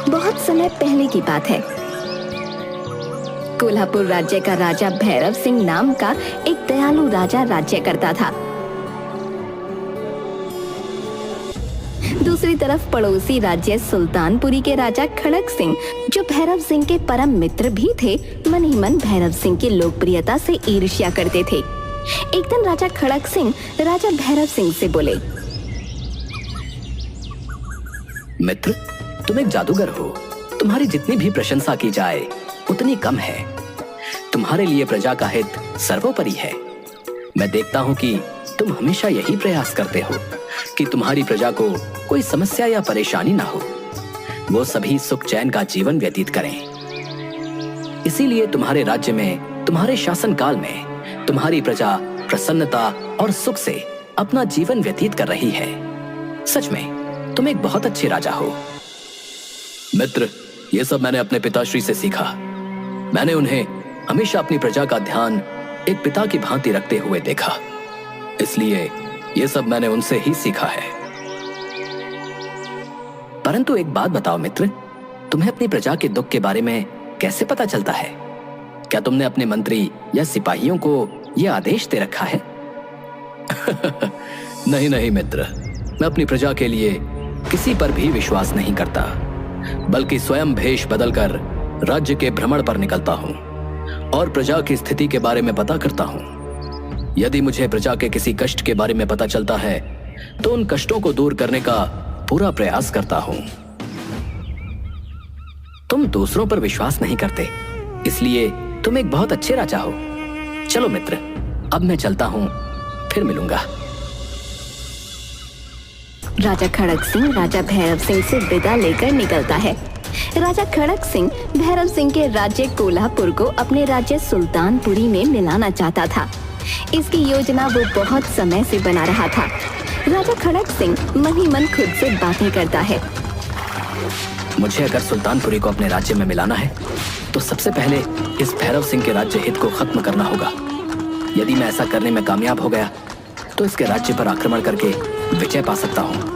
बहुत समय पहले की बात है। कोल्हापुर राज्य का राजा भैरव सिंह नाम का एक दयालु राजा राज्य करता था। दूसरी तरफ पड़ोसी राज्य सुल्तानपुरी के राजा खड़क सिंह, जो भैरव सिंह के परम मित्र भी थे, मन ही मन भैरव सिंह की लोकप्रियता से ईर्ष्या करते थे। एक दिन राजा खड़क सिंह राजा भैरव सिंह से बोले, मित्र, तुम एक जादूगर हो। तुम्हारी जितनी भी प्रशंसा की जाए उतनी कम है। तुम्हारे लिए प्रजा का हित सर्वोपरि है। मैं देखता हूँ कि तुम हमेशा यही प्रयास करते हो कि तुम्हारी प्रजा को कोई समस्या या परेशानी ना हो, वो सभी सुख चैन का जीवन व्यतीत करें। इसीलिए तुम्हारे राज्य में, तुम्हारे शासन काल में तुम्हारी प्रजा प्रसन्नता और सुख से अपना जीवन व्यतीत कर रही है। सच में तुम एक बहुत अच्छे राजा हो। मित्र, ये सब मैंने अपने पिताश्री से सीखा। मैंने उन्हें हमेशा अपनी प्रजा का ध्यान एक पिता की भांति रखते हुए देखा, इसलिए ये सब मैंने उनसे ही सीखा है। परंतु एक बात बताओ मित्र, तुम्हें अपनी प्रजा के दुख के बारे में कैसे पता चलता है? क्या तुमने अपने मंत्री या सिपाहियों को यह आदेश दे रखा है? नहीं नहीं मित्र, मैं अपनी प्रजा के लिए किसी पर भी विश्वास नहीं करता, बल्कि स्वयं भेष बदलकर राज्य के भ्रमण पर निकलता हूँ और प्रजा की स्थिति के बारे में पता करता हूँ। यदि मुझे प्रजा के किसी कष्ट के बारे में पता चलता है तो उन कष्टों को दूर करने का पूरा प्रयास करता हूँ। तुम दूसरों पर विश्वास नहीं करते, इसलिए तुम एक बहुत अच्छे राजा हो। चलो मित्र, अब मैं चलता हूँ, फिर मिलूंगा। राजा खड़क सिंह राजा भैरव सिंह से विदा लेकर निकलता है। राजा खड़क सिंह भैरव सिंह के राज्य कोल्हापुर को अपने राज्य सुल्तानपुरी में मिलाना चाहता था। इसकी योजना वो बहुत समय से बना रहा था। राजा खड़क सिंह मन ही मन खुद से बातें करता है। मुझे अगर सुल्तानपुरी को अपने राज्य में मिलाना है तो सबसे पहले इस भैरव सिंह के राज्य हित को खत्म करना होगा। यदि मैं ऐसा करने में कामयाब हो गया तो इसके राज्य पर आक्रमण करके विजय पा सकता हूँ।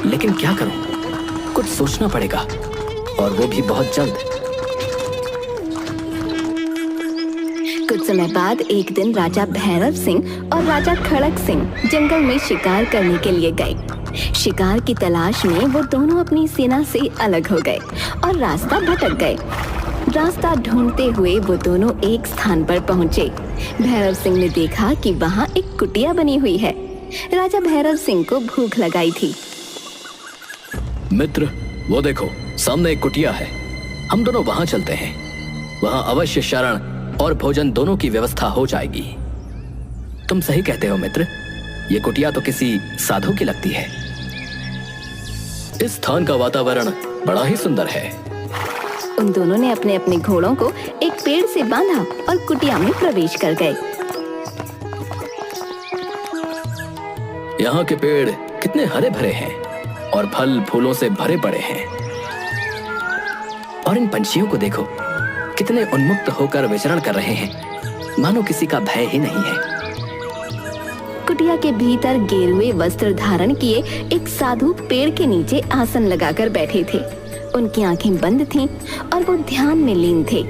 लेकिन क्या करूँ? कुछ सोचना पड़ेगा, और वो भी बहुत जल्द। कुछ समय बाद एक दिन राजा भैरव सिंह और राजा खड़क सिंह जंगल में शिकार करने के लिए गए। शिकार की तलाश में वो दोनों अपनी सेना से अलग हो गए और रास्ता भटक गए। रास्ता ढूंढते हुए वो दोनों एक स्थान पर पहुंचे। भैरव सिंह ने देखा कि वहाँ एक कुटिया बनी हुई है। राजा भैरव सिंह को भूख लगाई थी। मित्र, वो देखो, सामने एक कुटिया है। हम दोनों वहां चलते हैं। वहां अवश्य शरण और भोजन दोनों की व्यवस्था हो जाएगी। तुम सही कहते हो मित्र, ये कुटिया तो किसी साधु की लगती है। इस स्थान का वातावरण बड़ा ही सुंदर है। उन दोनों ने अपने अपने घोड़ों को एक पेड़ से बांधा और कुटिया में प्रवेश कर गए। यहाँ के पेड़ कितने हरे भरे हैं और फल फूलों से भरे पड़े हैं। और इन पंछियों को देखो, कितने उन्मुक्त होकर विचरण कर रहे हैं, मानो किसी का भय ही नहीं है। कुटिया के भीतर गेरुए वस्त्र धारण किए एक साधु पेड़ के नीचे आसन लगाकर बैठे थे। उनकी आंखें बंद थीं और वो ध्यान में लीन थे।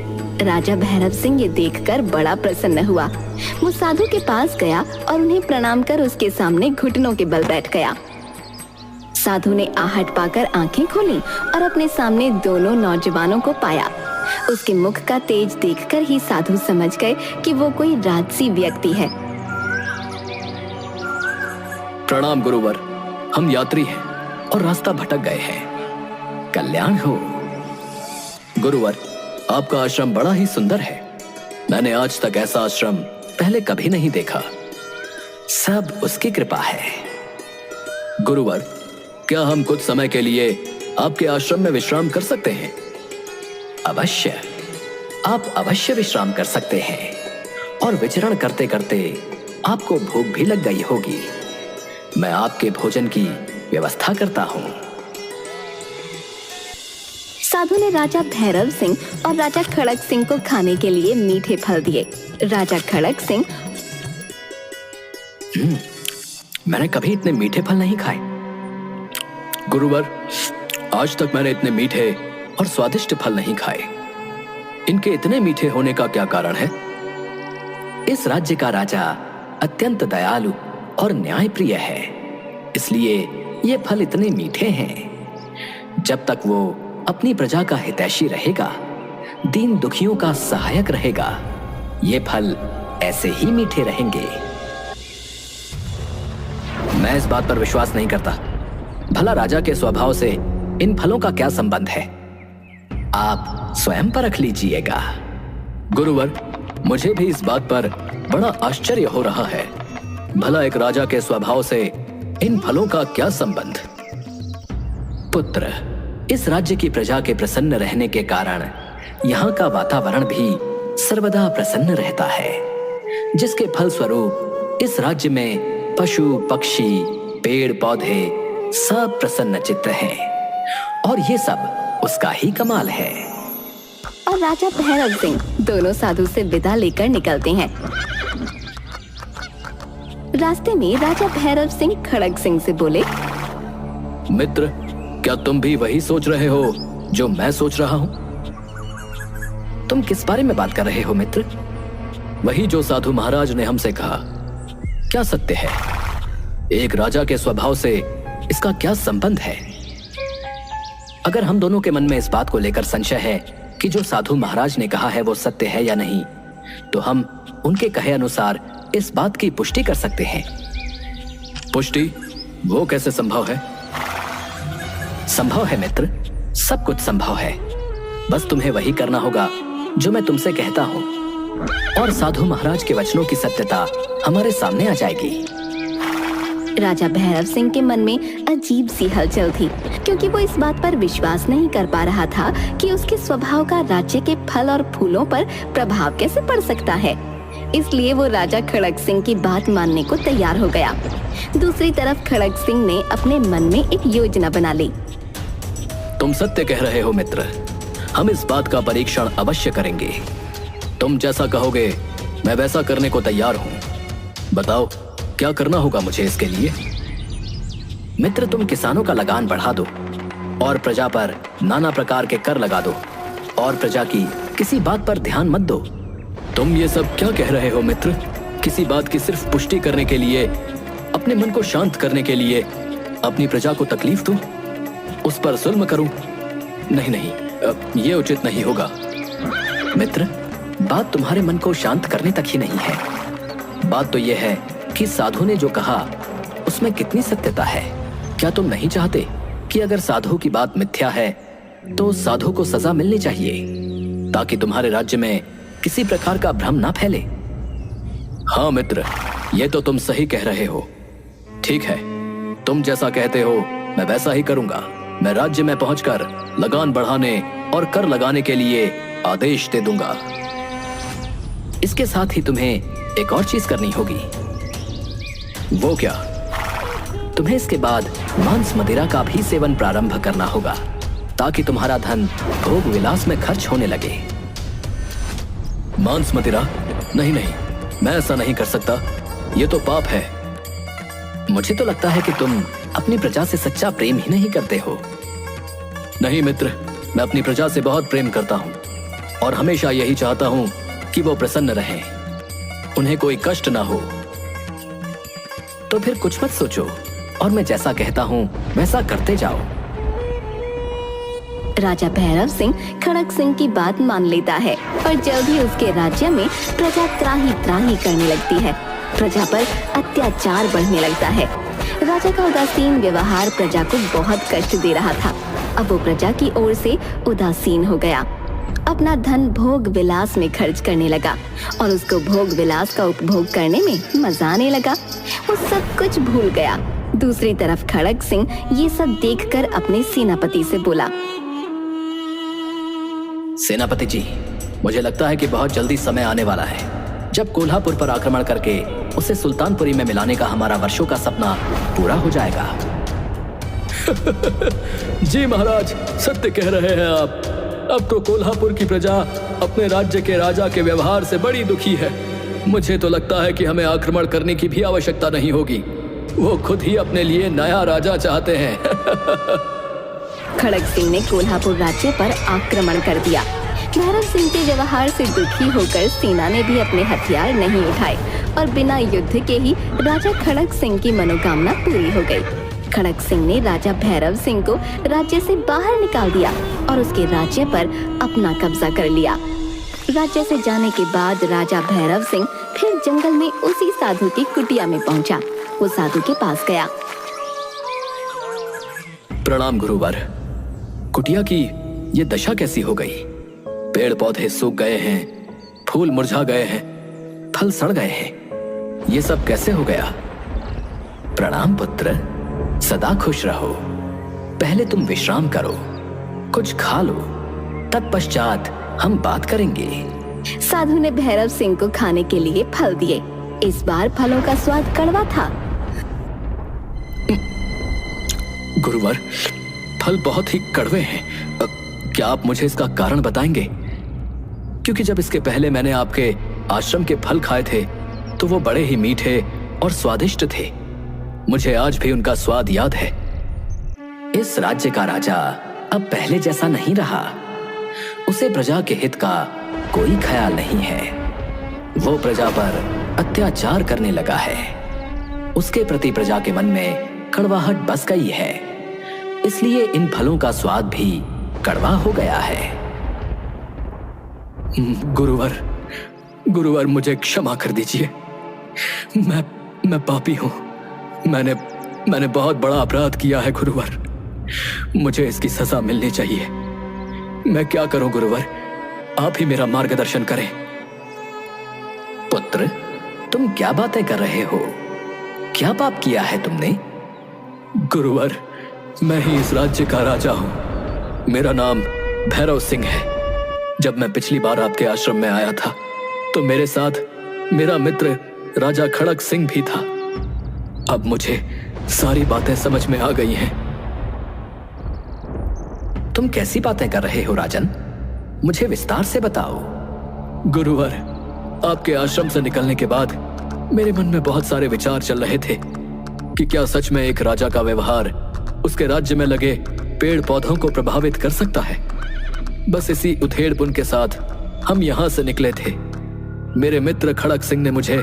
राजा भैरव सिंह ये देखकर बड़ा प्रसन्न हुआ। वो साधु के पास गया और उन्हें प्रणाम कर उसके सामने घुटनों के बल बैठ गया। साधु ने आहट पाकर आंखें खोली और अपने सामने दोनों नौजवानों को पाया। उसके मुख का तेज देखकर ही साधु समझ गए कि वो कोई राजसी व्यक्ति है। प्रणाम गुरुवर, हम यात्री हैं और रास्ता भटक गए हैं। कल्याण हो। गुरुवर, आपका आश्रम बड़ा ही सुंदर है। मैंने आज तक ऐसा आश्रम पहले कभी नहीं देखा। सब उसकी कृपा है। गुरुवर, क्या हम कुछ समय के लिए आपके आश्रम में विश्राम कर सकते हैं? अवश्य, आप अवश्य विश्राम कर सकते हैं। और विचरण करते करते आपको भूख भी लग गई होगी। मैं आपके भोजन की व्यवस्था करता हूँ। साधु ने राजा भैरव सिंह और राजा खड़क सिंह को खाने के लिए मीठे फल दिए। राजा खड़क सिंह, मैंने कभी इतने मीठे फल नहीं खाए। गुरुवर, आज तक मैंने इतने मीठे और स्वादिष्ट फल नहीं खाए? इनके इतने मीठे होने का क्या कारण है? इस राज्य का राजा अत्यंत दयालु और न्यायप्रिय है, इसलिए ये फल इतने मीठे हैं। जब तक वो अपनी प्रजा का हितैषी रहेगा, दीन दुखियों का सहायक रहेगा, ये फल ऐसे ही मीठे रहेंगे। मैं इस बात पर विश्वास नहीं करता। भला राजा के स्वभाव से इन फलों का क्या संबंध है? आप स्वयं परख लीजिएगा। गुरुवर, मुझे भी इस बात पर बड़ा आश्चर्य हो रहा है। भला एक राजा के स्वभाव से इन फलों का क्या संबंध? पुत्र, इस राज्य की प्रजा के प्रसन्न रहने के कारण यहाँ का वातावरण भी सर्वदा प्रसन्न रहता है, जिसके फल स्वरूप इस राज्य में पशु पक्षी पेड़ पौधे सब प्रसन्न चित्त हैं, और ये सब उसका ही कमाल है। और राजा भैरव सिंह दोनों साधु से विदा लेकर निकलते हैं। रास्ते में राजा भैरव सिंह खड़ग सिंह से बोले, मित्र, क्या तुम भी वही सोच रहे हो जो मैं सोच रहा हूँ? तुम किस बारे में बात कर रहे हो मित्र? वही जो साधु महाराज ने हमसे कहा। क्या सत्य है? एक राजा के स्वभाव से इसका क्या संबंध है? अगर हम दोनों के मन में इस बात को लेकर संशय है कि जो साधु महाराज ने कहा है वो सत्य है या नहीं, तो हम उनके कहे अनुसार इस बात की पुष्टि कर सकते हैं। पुष्टि? वो कैसे संभव है? संभव है मित्र, सब कुछ संभव है। बस तुम्हें वही करना होगा जो मैं तुमसे कहता हूँ, और साधु महाराज के वचनों की सत्यता हमारे सामने आ जाएगी। राजा भैरव सिंह के मन में अजीब सी हलचल थी, क्योंकि वो इस बात पर विश्वास नहीं कर पा रहा था कि उसके स्वभाव का राज्य के फल और फूलों पर प्रभाव कैसे पड़ सकता है। इसलिए वो राजा खड़ग सिंह की बात मानने को तैयार हो गया। दूसरी तरफ खड़ग सिंह ने अपने मन में एक योजना बना ली। तुम सत्य कह रहे हो मित्र, हम इस बात का परीक्षण अवश्य करेंगे। तुम जैसा कहोगे मैं वैसा करने को तैयार हूँ। बताओ, क्या करना होगा मुझे इसके लिए? मित्र, तुम किसानों का लगान बढ़ा दो और प्रजा पर नाना प्रकार के कर लगा दो, और प्रजा की किसी बात पर ध्यान मत दो। तुम ये सब क्या कह रहे हो मित्र? किसी बात की सिर्फ पुष्टि करने के लिए, अपने मन को शांत करने के लिए अपनी प्रजा को तकलीफ दूं, उस पर जुल्म करूं? नहीं नहीं, ये उचित नहीं होगा। मित्र, बात तुम्हारे मन को शांत करने तक ही नहीं है। बात तो यह है कि साधु ने जो कहा उसमें कितनी सत्यता है। क्या तुम नहीं चाहते कि अगर साधु की बात मिथ्या है तो साधु को सजा मिलनी चाहिए, ताकि तुम्हारे राज्य में किसी प्रकार का भ्रम ना फैले? हाँ मित्र, ये तो तुम सही कह रहे हो। ठीक है, तुम जैसा कहते हो मैं वैसा ही करूंगा। मैं राज्य में पहुंचकर लगान बढ़ाने और कर लगाने के लिए आदेश दे दूंगा। इसके साथ ही तुम्हें एक और चीज करनी होगी। वो क्या? तुम्हें इसके बाद मांस मदिरा का भी सेवन प्रारंभ करना होगा, ताकि तुम्हारा धन भोग विलास में खर्च होने लगे। मांस मदिरा? नहीं नहीं, मैं ऐसा नहीं कर सकता, ये तो पाप है। मुझे तो लगता है कि तुम अपनी प्रजा से सच्चा प्रेम ही नहीं करते हो। नहीं मित्र, मैं अपनी प्रजा से बहुत प्रेम करता हूँ और हमेशा यही चाहता हूँ कि वो प्रसन्न रहें, उन्हें कोई कष्ट ना हो। तो फिर कुछ मत सोचो और मैं जैसा कहता हूँ वैसा करते जाओ। राजा भैरव सिंह खड़ग सिंह की बात मान लेता है और जल्द ही उसके राज्य में प्रजा त्राही त्राही करने लगती है। प्रजा पर अत्याचार बढ़ने लगता है। राजा का उदासीन व्यवहार प्रजा को बहुत कष्ट दे रहा था। अब वो प्रजा की ओर से उदासीन हो गया, अपना धन भोग विलास में खर्च करने लगा और उसको भोग विलास का उपभोग करने में मजा आने लगा। वो सब कुछ भूल गया। दूसरी तरफ खड़ग सिंह ये सब देखकर अपने सेनापति से बोला, सेनापति जी, मुझे लगता है कि बहुत जल्दी समय आने वाला है जब कोल्हापुर पर आक्रमण करके उसे सुल्तानपुरी में मिलाने का हमारा वर्षों का सपना पूरा हो जाएगा। जी महाराज, सत्य कह रहे हैं आप। अब तो कोल्हापुर की प्रजा अपने राज्य के राजा के व्यवहार से बड़ी दुखी है। मुझे तो लगता है कि हमें आक्रमण करने की भी आवश्यकता नहीं होगी। वो खुद ही अपने लिए नया राजा चाहते हैं। खड़ग सिंह ने कोल्हापुर राज्य पर आक्रमण कर दिया। भैरव सिंह के व्यवहार से दुखी होकर सेना ने भी अपने हथियार नहीं उठाए और बिना युद्ध के ही राजा खड़ग सिंह की मनोकामना पूरी हो गई। खड़ग सिंह ने राजा भैरव सिंह को राज्य से बाहर निकाल दिया और उसके राज्य पर अपना कब्जा कर लिया। राज्य से जाने के बाद राजा भैरव सिंह फिर जंगल में उसी साधु की कुटिया में पहुंचा। वो साधु के पास गया। प्रणाम गुरुवर। कुटिया की ये दशा कैसी हो गई? पेड़ पौधे सूख गए हैं, फूल मुरझा गए हैं, फल सड़ गए हैं। ये सब कैसे हो गया? प्रणाम पुत्र, सदा खुश रहो। पहले तुम विश्राम करो, कुछ खा लो, तत्पश्चात हम बात करेंगे। साधु ने भैरव सिंह को खाने के लिए फल दिए। इस बार फलों का स्वाद कड़वा था। गुरुवर, फल बहुत ही कड़वे हैं। क्या आप मुझे इसका कारण बताएंगे? क्योंकि जब इसके पहले मैंने आपके आश्रम के फल खाए थे तो वो बड़े ही मीठे और स्वादिष्ट थे। मुझे आज भी उनका स्वाद याद है। इस राज्य का राजा अब पहले जैसा नहीं रहा। उसे प्रजा के हित का कोई ख्याल नहीं है। वो प्रजा पर अत्याचार करने लगा है। उसके प्रति प्रजा के मन में कड़वाहट बस गई है, इसलिए इन फलों का स्वाद भी कड़वा हो गया है। गुरुवर मुझे क्षमा कर दीजिए। मैं पापी हूं। मैंने बहुत बड़ा अपराध किया है गुरुवर। मुझे इसकी सजा मिलनी चाहिए। मैं क्या करूं गुरुवर? आप ही मेरा मार्गदर्शन करें। पुत्र, तुम क्या बातें कर रहे हो? क्या पाप किया है तुमने? गुरुवर, मैं ही इस राज्य का राजा हूं। मेरा नाम भैरव सिंह है। जब मैं पिछली बार आपके आश्रम में आया था तो मेरे साथ मेरा मित्र राजा खड़ग सिंह भी था। अब मुझे सारी बातें समझ में आ गई हैं। तुम कैसी बातें कर रहे हो राजन? मुझे विस्तार से बताओ। गुरुवर, आपके आश्रम से निकलने के बाद मेरे मन में बहुत सारे विचार चल रहे थे कि क्या सच में एक राजा का व्यवहार उसके राज्य में लगे पेड़ पौधों को प्रभावित कर सकता है। बस इसी उधेड़पुन के साथ हम यहां से निकले थे। मेरे मित्र खड़ग सिंह ने मुझे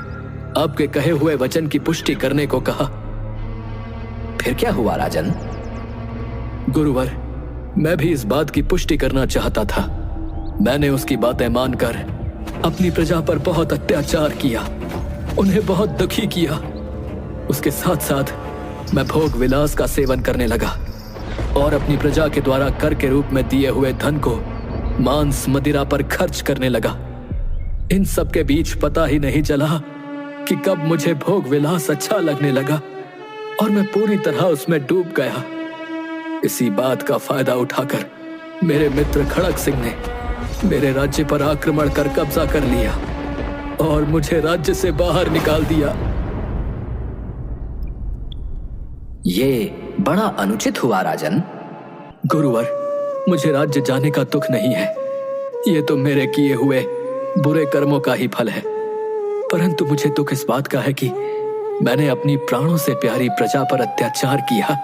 आपके कहे हुए वचन की पुष्टि करने को कहा। फिर क्या हुआ राजन? गुरुवर, मैं भी इस बात की पुष्टि करना चाहता था। मैंने उसकी बातें मानकर अपनी प्रजा पर बहुत अत्याचार किया, उन्हें बहुत दुखी किया। उसके साथ साथ मैं भोग विलास का सेवन करने लगा और अपनी प्रजा के द्वारा कर के रूप में दिए हुए धन को मांस मदिरा पर खर्च करने लगा। इन सब के बीच पता ही नहीं चला कि कब मुझे भोग विलास अच्छा लगने लगा और मैं पूरी तरह उसमें डूब गया। इसी बात का फायदा उठाकर मेरे मित्र खड़ग सिंह ने मेरे राज्य पर आक्रमण कर कब्जा कर लिया और मुझे राज्य से बाहर निकाल दिया। ये बड़ा अनुचित हुआ राजन। गुरुवर, मुझे राज्य जाने का दुख नहीं है। ये तो मेरे किए हुए बुरे कर्मों का ही फल है। परंतु मुझे दुख इस बात का है कि मैंने अपनी प्राणों से प्यारी प्रजा पर अत्याचार किया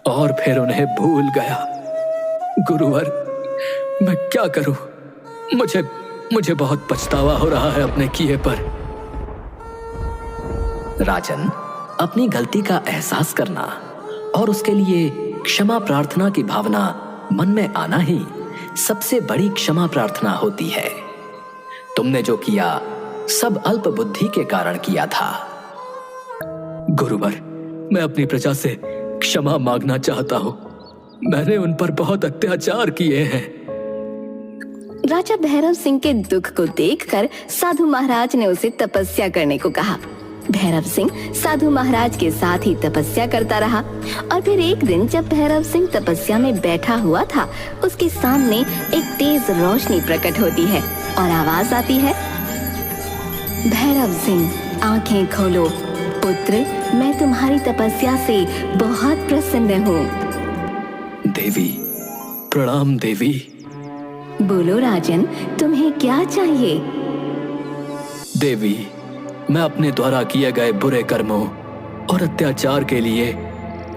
और फिर उन्हें भूल गया। गुरुवर, मैं क्या करूं? मुझे बहुत पछतावा हो रहा है अपने किए पर। राजन, अपनी गलती का एहसास करना और उसके लिए क्षमा प्रार्थना की भावना मन में आना ही सबसे बड़ी क्षमा प्रार्थना होती है। तुमने जो किया सब अल्प बुद्धि के कारण किया था। गुरुवर, मैं अपनी प्रजा से क्षमा मांगना चाहता हूं। मैंने उन पर बहुत अत्याचार किए हैं। राजा भैरव सिंह के दुख को देखकर साधु महाराज ने उसे तपस्या करने को कहा। भैरव सिंह साधु महाराज के साथ ही तपस्या करता रहा और फिर एक दिन जब भैरव सिंह तपस्या में बैठा हुआ था, उसके सामने एक तेज रोशनी प्रकट होती है और आवाज आती है, भैरव सिंह, आंखें खोलो। पुत्र, मैं तुम्हारी तपस्या से बहुत प्रसन्न हूँ। देवी, प्रणाम देवी। बोलो राजन, तुम्हें क्या चाहिए? देवी, मैं अपने द्वारा किए गए बुरे कर्मों और अत्याचार के लिए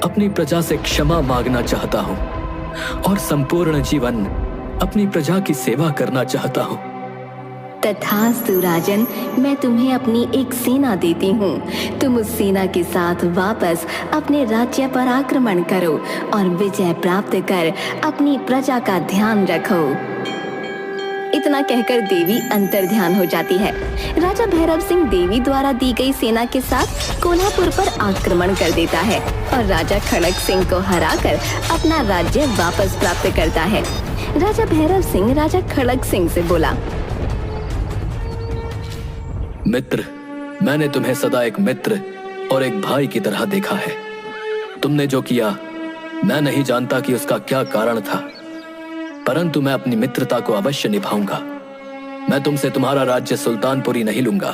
अपनी प्रजा से क्षमा मांगना चाहता हूँ। और संपूर्ण जीवन अपनी प्रजा की सेवा करना चाहता हूँ। तथास्तु राजन, मैं तुम्हें अपनी एक सेना देती हूँ। तुम उस सेना के साथ वापस अपने राज्य पर आक्रमण करो और विजय प्राप्त कर अपनी प्रजा का ध्यान रखो। इतना कहकर देवी अंतर्ध्यान हो जाती है। राजा भैरव सिंह देवी द्वारा दी गई सेना के साथ कोल्हापुर पर आक्रमण कर देता है और राजा खड़ग सिंह को हराकर अपना राज्य वापस प्राप्त करता है। राजा भैरव सिंह राजा खड़ग सिंह से बोला, मित्र, मैंने तुम्हें सदा एक मित्र और एक भाई की तरह देखा है। तुमने जो किया मैं नहीं जानता कि उसका क्या कारण था, परंतु मैं अपनी मित्रता को अवश्य निभाऊंगा। मैं तुमसे तुम्हारा राज्य सुल्तानपुरी नहीं लूंगा,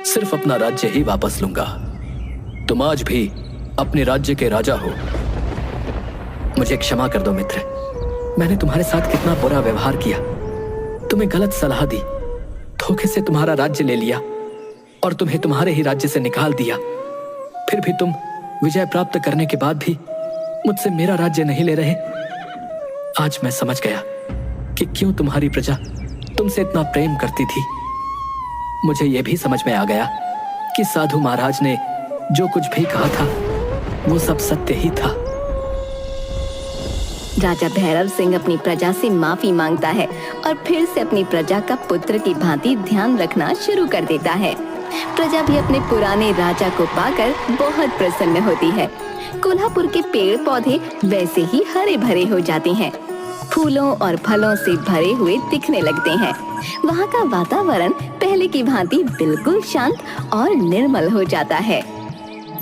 सिर्फ अपना राज्य ही वापस लूंगा। तुम आज भी अपने राज्य के राजा हो। मुझे क्षमा कर दो मित्र, मैंने तुम्हारे साथ कितना बुरा व्यवहार किया, तुम्हें गलत सलाह दी, धोखे से तुम्हारा राज्य ले लिया और तुम्हें तुम्हारे ही राज्य से निकाल दिया। फिर भी तुम विजय प्राप्त करने के बाद भी मुझसे मेरा राज्य नहीं ले रहे। आज मैं समझ गया कि क्यों तुम्हारी प्रजा तुमसे इतना प्रेम करती थी। मुझे यह भी समझ में आ गया कि साधु महाराज ने जो कुछ भी कहा था वो सब सत्य ही था। राजा भैरव सिंह अपनी प्रजा से माफी मांगता है और फिर से अपनी प्रजा का पुत्र की भांति ध्यान रखना शुरू कर देता है। प्रजा भी अपने पुराने राजा को पाकर बहुत प्रसन्न होती है। कोल्हापुर के पेड़ पौधे वैसे ही हरे भरे हो जाते हैं, फूलों और फलों से भरे हुए दिखने लगते हैं। वहाँ का वातावरण पहले की भांति बिल्कुल शांत और निर्मल हो जाता है।